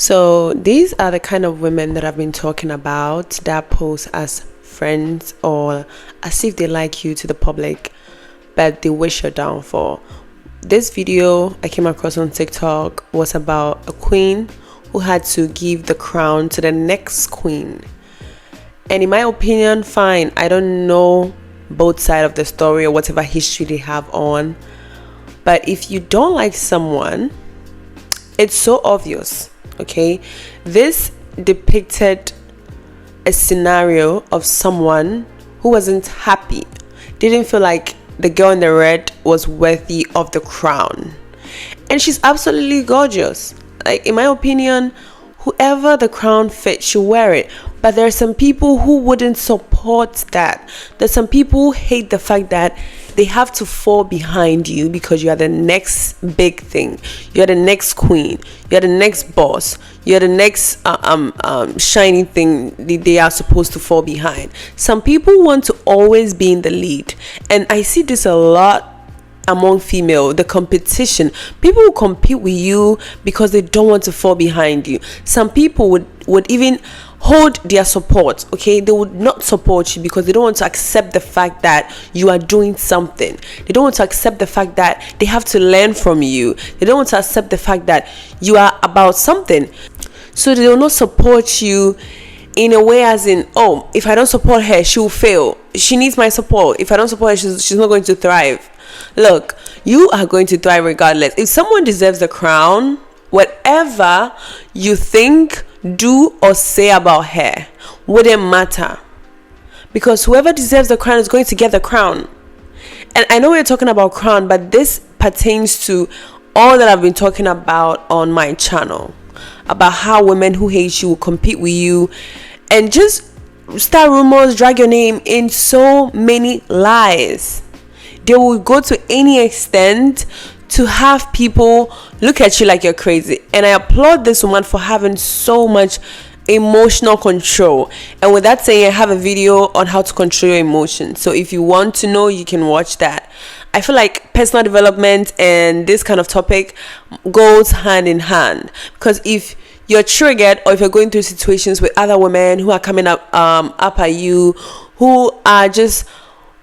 So these are the kind of women that I've been talking about that pose as friends or as if they like you to the public, but they wish your downfall. This video I came across on TikTok was about a queen who had to give the crown to the next queen. And in my opinion, fine, I don't know both sides of the story or whatever history they have on. But if you don't like someone, it's so obvious. Okay, this depicted a scenario of someone who wasn't happy, didn't feel like the girl in the red was worthy of the crown. And she's absolutely gorgeous. Like, in my opinion, whoever the crown fits should wear it. But there are some people who wouldn't support that. There's some people who hate the fact that they have to fall behind you because you are the next big thing. You're the next queen. You're the next boss. You're the next shiny thing they are supposed to fall behind. Some people want to always be in the lead. And I see this a lot among female, the competition. People will compete with you because they don't want to fall behind you. Some people would even hold their support. Okay, they would not support you because they don't want to accept the fact that you are doing something. They don't want to accept the fact that they have to learn from you. They don't want to accept the fact that you are about something. So they will not support you in a way as in, oh, if I don't support her, she will fail. She needs my support. If I don't support her, she's not going to thrive. Look, you are going to thrive regardless. If someone deserves the crown, whatever you think, do, or say about her wouldn't matter, because whoever deserves the crown is going to get the crown. And I know we're talking about crown, but this pertains to all that I've been talking about on my channel, about how women who hate you will compete with you and just start rumors, drag your name in so many lies. They will go to any extent to have people look at you like you're crazy. And I applaud this woman for having so much emotional control. And with that saying, I have a video on how to control your emotions. So if you want to know, you can watch that. I feel like personal development and this kind of topic goes hand in hand. Because if you're triggered, or if you're going through situations with other women who are coming up at you, who are just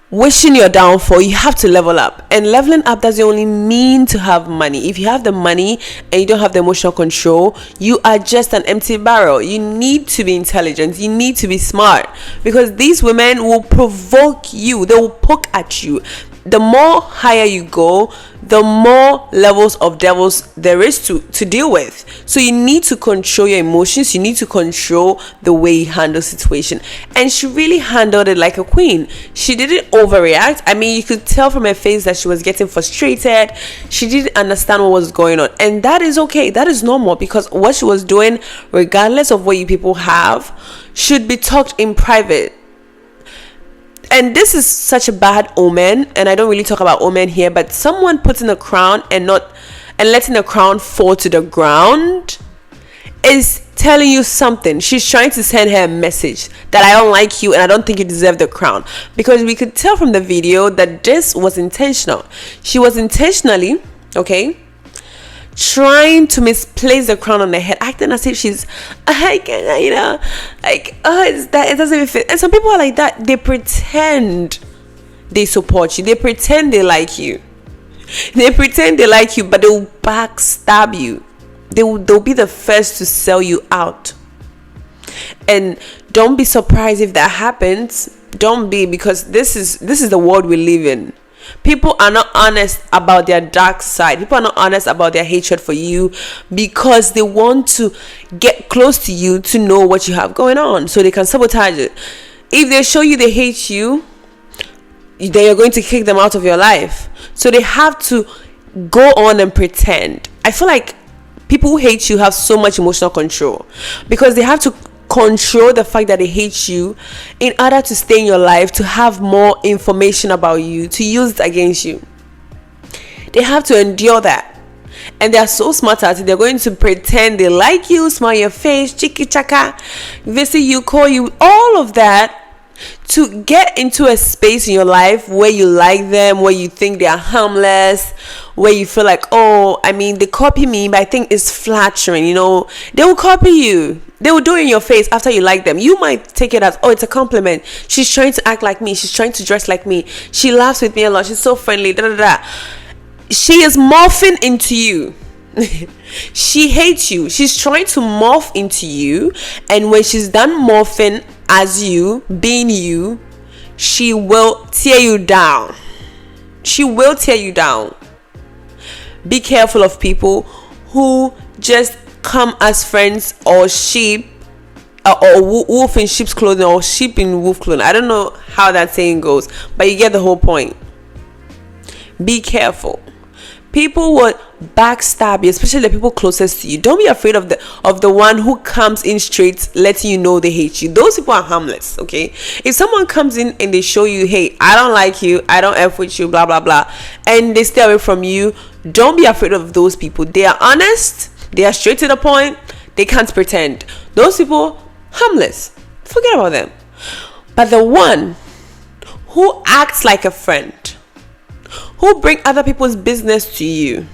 wishing your downfall, you have to level up. And leveling up doesn't only mean to have money. If you have the money and you don't have the emotional control, you are just an empty barrel. You need to be intelligent. You need to be smart, because these women will provoke you. They will poke at you. The more higher you go, the more levels of devils there is to deal with. So you need to control your emotions. You need to control the way you handle situation. And she really handled it like a queen. She didn't overreact. I mean, you could tell from her face that she was getting frustrated. She didn't understand what was going on. And that is okay. That is normal, because what she was doing, regardless of what you people have, should be talked in private. And this is such a bad omen, and I don't really talk about omen here, but someone putting a crown and letting the crown fall to the ground is telling you something. She's trying to send her a message that I don't like you and I don't think you deserve the crown. Because we could tell from the video that this was intentional. She was intentionally, trying to misplace the crown on her head, acting as if she's, it doesn't even fit. And some people are like that. They pretend they support you. They pretend they like you. They pretend they like you, but they will backstab you. They'll be the first to sell you out. And don't be surprised if that happens. Don't be, because this is the world we live in. People are not honest about their dark side. People are not honest about their hatred for you, because they want to get close to you to know what you have going on, so they can sabotage it. If they show you they hate you, then you're going to kick them out of your life. So they have to go on and pretend. I feel like people who hate you have so much emotional control, because they have to control the fact that they hate you in order to stay in your life, to have more information about you, to use it against you. They have to endure that. And they are so smart at it. They're going to pretend they like you, smile your face, chiki chaka, visit you, call you, all of that, to get into a space in your life where you like them, where you think they are harmless, where you feel like, oh, I mean, they copy me, but I think it's flattering, you know, they will copy you. They will do it in your face after you like them. You might take it as, oh, it's a compliment. She's trying to act like me. She's trying to dress like me. She laughs with me a lot. She's so friendly. Da, da, da. She is morphing into you. She hates you. She's trying to morph into you. And when she's done morphing as you, being you, she will tear you down. She will tear you down. Be careful of people who just come as friends or sheep, or wolf in sheep's clothing or sheep in wolf clothing. I don't know how that saying goes, but you get the whole point. Be careful. People would backstab you, especially the people closest to you. Don't be afraid of the one who comes in straight letting you know they hate you. Those people are harmless, okay? If someone comes in and they show you, hey, I don't like you, I don't F with you, blah blah blah, and they stay away from you, don't be afraid of those people. They are honest, they are straight to the point, they can't pretend. Those people, harmless, forget about them. But the one who acts like a friend, who bring other people's business to you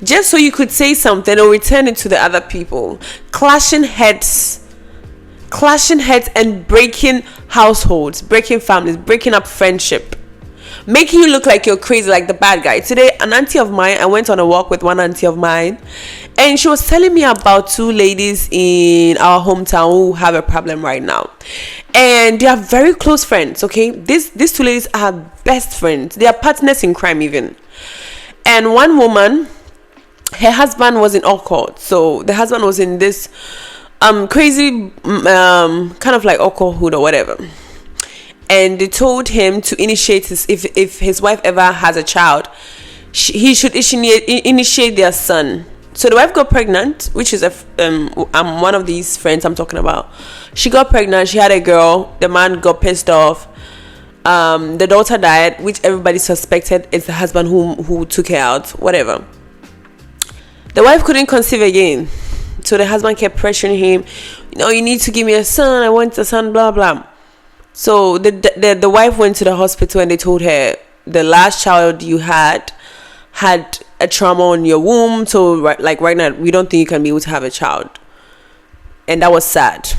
just so you could say something or return it to the other people, clashing heads and breaking households, breaking families, breaking up friendship, making you look like you're crazy, like the bad guy. Today, an auntie of mine, I went on a walk with one auntie of mine, and she was telling me about two ladies in our hometown who have a problem right now. And they are very close friends, okay? These two ladies are best friends. They are partners in crime even. And one woman, her husband was in alcohol. So the husband was in this crazy kind of like alcoholhood or whatever. And they told him to initiate if his wife ever has a child, he should initiate their son. So the wife got pregnant, which is one of these friends I'm talking about. She got pregnant. She had a girl. The man got pissed off. The daughter died, which everybody suspected is the husband who took her out. Whatever. The wife couldn't conceive again, so the husband kept pressuring him. You know, you need to give me a son. I want a son. Blah blah. So the wife went to the hospital and they told her the last child you had a trauma on your womb, so right now we don't think you can be able to have a child. And that was sad.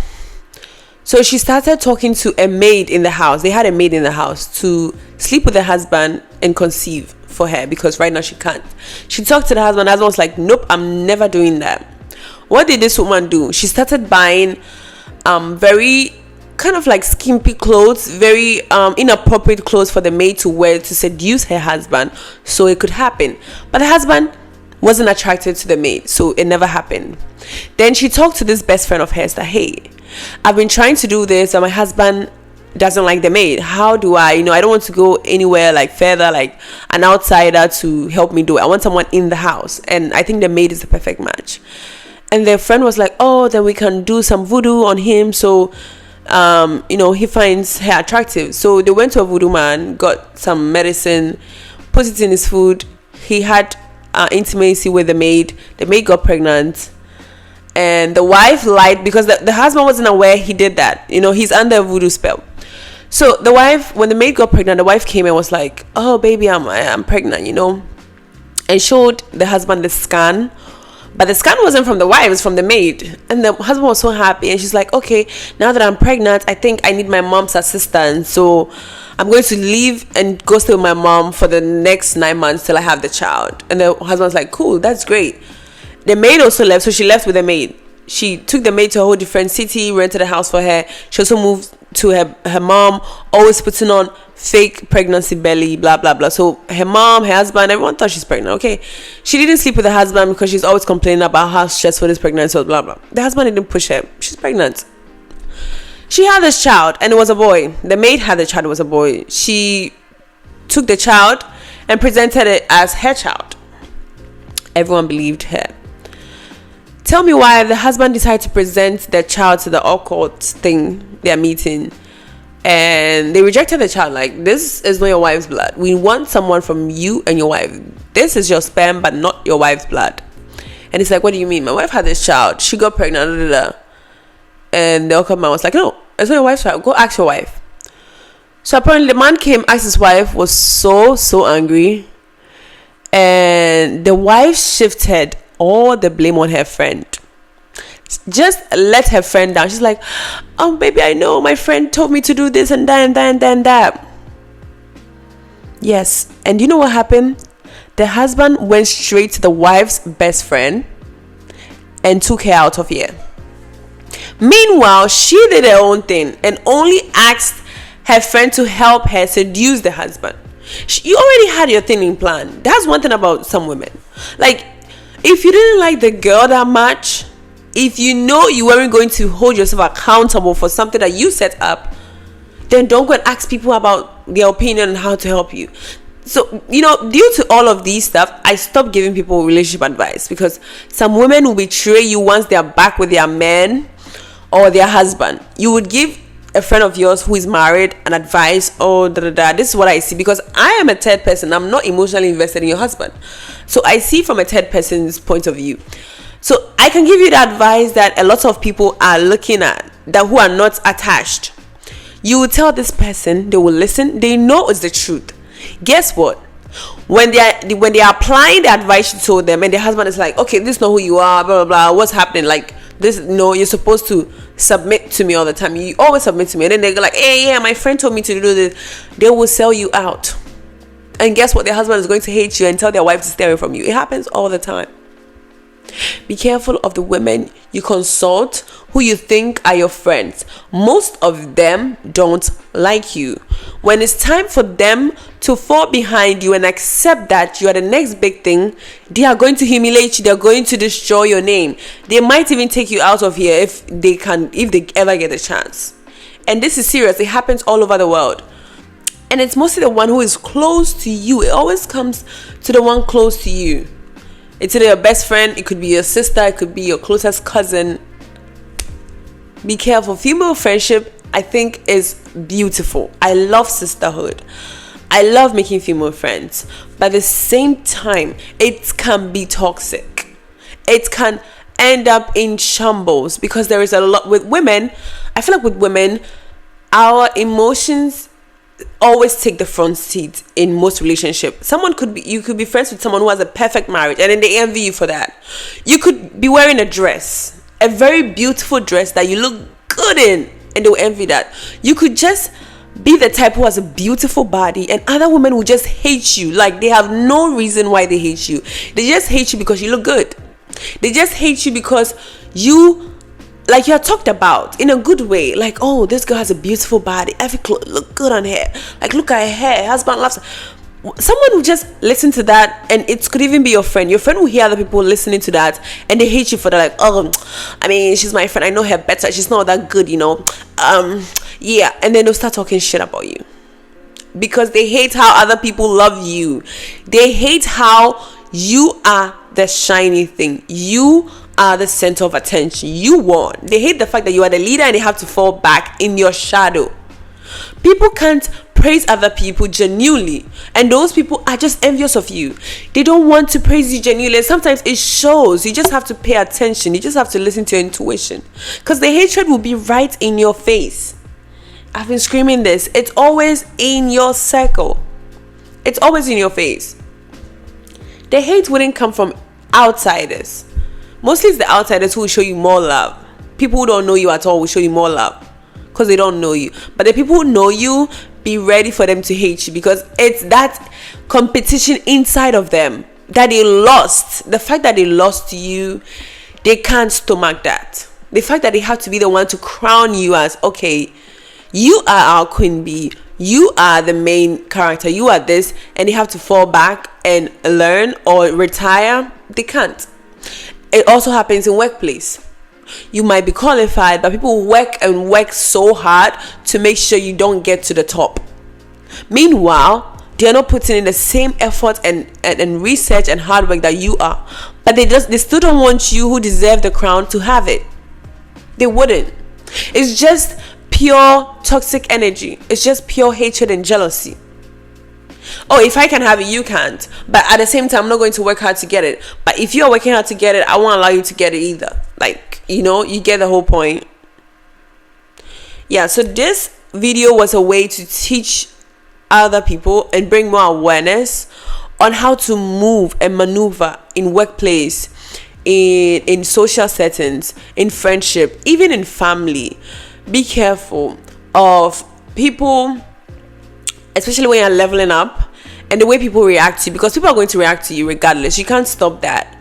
So she started talking to a maid in the house. They had a maid in the house to sleep with the husband and conceive for her, because right now she can't. She talked to the husband. The husband was like, nope, I'm never doing that. What did this woman do? She started buying very kind of like skimpy clothes, very inappropriate clothes for the maid to wear to seduce her husband so it could happen. But the husband wasn't attracted to the maid, so it never happened. Then she talked to this best friend of hers that, hey, I've been trying to do this and my husband doesn't like the maid. How do I, I don't want to go anywhere like further, like an outsider to help me do it. I want someone in the house, and I think the maid is the perfect match. And their friend was like, oh, then we can do some voodoo on him so he finds her attractive. So they went to a voodoo man, got some medicine, put it in his food. He had intimacy with the maid. The maid got pregnant, and the wife lied because the husband wasn't aware he did that. He's under a voodoo spell. So the wife, when the maid got pregnant, the wife came and was like, oh baby, I'm pregnant, and showed the husband the scan. But the scan wasn't from the wife, it was from the maid. And the husband was so happy. And she's like, okay, now that I'm pregnant, I think I need my mom's assistance. So I'm going to leave and go stay with my mom for the next 9 months till I have the child. And the husband's like, cool, that's great. The maid also left, so she left with the maid. She took the maid to a whole different city, rented a house for her. She also moved to her mom, always putting on fake pregnancy belly, blah blah blah. So her mom, her husband, everyone thought she's pregnant. Okay, she didn't sleep with the husband because she's always complaining about how stressful this pregnancy was, blah blah. The husband didn't push her. She's pregnant. She had this child and it was a boy. The maid had the child, it was a boy. She took the child and presented it as her child. Everyone believed her. Tell me why the husband decided to present the child to the occult thing, their meeting, and they rejected the child. Like, this is not your wife's blood. We want someone from you and your wife. This is your sperm, but not your wife's blood. And it's like, what do you mean? My wife had this child. She got pregnant. And the occult man was like, no, it's not your wife's child. Go ask your wife. So apparently the man came, asked his wife, was so angry, and the wife shifted all the blame on her friend. Just let her friend down. She's like, oh baby, I know my friend told me to do this and that and that and that and that. Yes, and you know what happened? The husband went straight to the wife's best friend and took her out of here. Meanwhile, she did her own thing and only asked her friend to help her seduce the husband. You already had your thing in plan. That's one thing about some women. Like, if you didn't like the girl that much, if you know you weren't going to hold yourself accountable for something that you set up, then don't go and ask people about their opinion and how to help you. So, due to all of these stuff, I stopped giving people relationship advice, because some women will betray you once they are back with their man or their husband. You would give a friend of yours who is married an advice, this is what I see, because I am a third person. I'm not emotionally invested in your husband, so I see from a third person's point of view. So I can give you the advice that a lot of people are looking at, that who are not attached. You will tell this person, they will listen, they know it's the truth. Guess what? When they are applying the advice you told them, and the husband is like, okay, this is not who you are, blah blah blah, what's happening, like this, no, you're supposed to submit to me all the time, you always submit to me, and then they go like, hey, yeah, my friend told me to do this. They will sell you out, and guess what? Their husband is going to hate you and tell their wife to stay away from you. It happens all the time. Be careful of the women you consult, who you think are your friends. Most of them don't like you. When it's time for them to fall behind you and accept that you are the next big thing, they are going to humiliate you. They're going to destroy your name. They might even take you out of here if they ever get a chance. And this is serious. It happens all over the world. And it's mostly the one who is close to you. It always comes to the one close to you. It's either your best friend, it could be your sister, it could be your closest cousin. Be careful. Female friendship, I think, is beautiful. I love sisterhood. I love making female friends. But at the same time, it can be toxic. It can end up in shambles, because there is a lot with women. I feel like with women, our emotions always take the front seat in most relationships. You could be friends with someone who has a perfect marriage, and then they envy you for that. You could be wearing a dress, a very beautiful dress that you look good in, and they'll envy that. You could just be the type who has a beautiful body, and other women will just hate you. Like, they have no reason why they hate you. They just hate you because you look good. They just hate you because you're talked about in a good way. Like, oh, this girl has a beautiful body, every clothes look good on her, like, look at her hair, her husband loves her. Someone will just listen to that, and it could even be your friend. Your friend will hear other people listening to that, and they hate you for that. Like, oh, I mean, she's my friend, I know her better, she's not that good, yeah. And then they'll start talking shit about you, because they hate how other people love you. They hate how you are the shiny thing. You are the center of attention. You won. They hate the fact that you are the leader and they have to fall back in your shadow. People can't praise other people genuinely, and those people are just envious of you. They don't want to praise you genuinely. Sometimes it shows. You just have to pay attention. You just have to listen to your intuition, because the hatred will be right in your face. I've been screaming this. It's always in your circle. It's always in your face. The hate wouldn't come from outsiders. Mostly it's the outsiders who will show you more love. People who don't know you at all will show you more love, because they don't know you. But the people who know you, be ready for them to hate you, because it's that competition inside of them that they lost. The fact that they lost to you, they can't stomach that. The fact that they have to be the one to crown you as, okay, you are our queen bee, you are the main character, you are this, and they have to fall back and learn or retire. They can't. It also happens in workplace. You might be qualified, but people work so hard to make sure you don't get to the top. Meanwhile, they're not putting in the same effort and research and hard work that you are. But they still don't want you, who deserve the crown, to have it. They wouldn't. It's just pure toxic energy. It's just pure hatred and jealousy. Oh, if I can have it, you can't. But at the same time, I'm not going to work hard to get it. But if you're working hard to get it, I won't allow you to get it either. Like, you get the whole point. Yeah, so this video was a way to teach other people and bring more awareness on how to move and maneuver in workplace, in social settings, in friendship, even in family. Be careful of people, especially when you're leveling up, and the way people react to you, because people are going to react to you regardless. You can't stop that.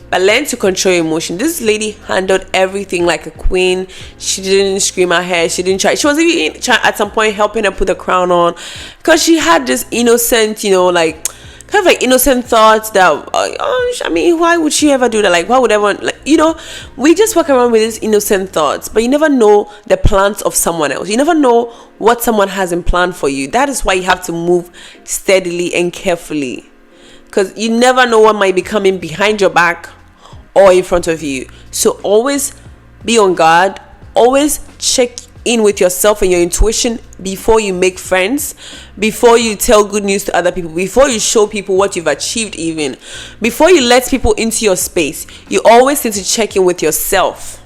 But learn to control your emotion. This lady handled everything like a queen. She didn't scream at her. She didn't try. She was even at some point helping her put the crown on, because she had this innocent, like kind of like innocent thoughts that, I mean, why would she ever do that? Like, why would everyone, like, we just walk around with these innocent thoughts, but you never know the plans of someone else. You never know what someone has in plan for you. That is why you have to move steadily and carefully, because you never know what might be coming behind your back or in front of you. So always be on guard. Always check in with yourself and your intuition before you make friends, before you tell good news to other people, before you show people what you've achieved, even before you let people into your space. You always need to check in with yourself,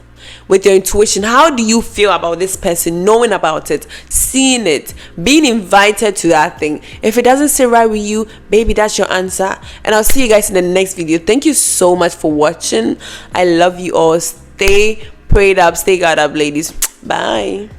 with your intuition. How do you feel about this person? Knowing about it, seeing it, being invited to that thing. If it doesn't sit right with you, baby, that's your answer. And I'll see you guys in the next video. Thank you so much for watching. I love you all. Stay prayed up, stay guard up, ladies. Bye.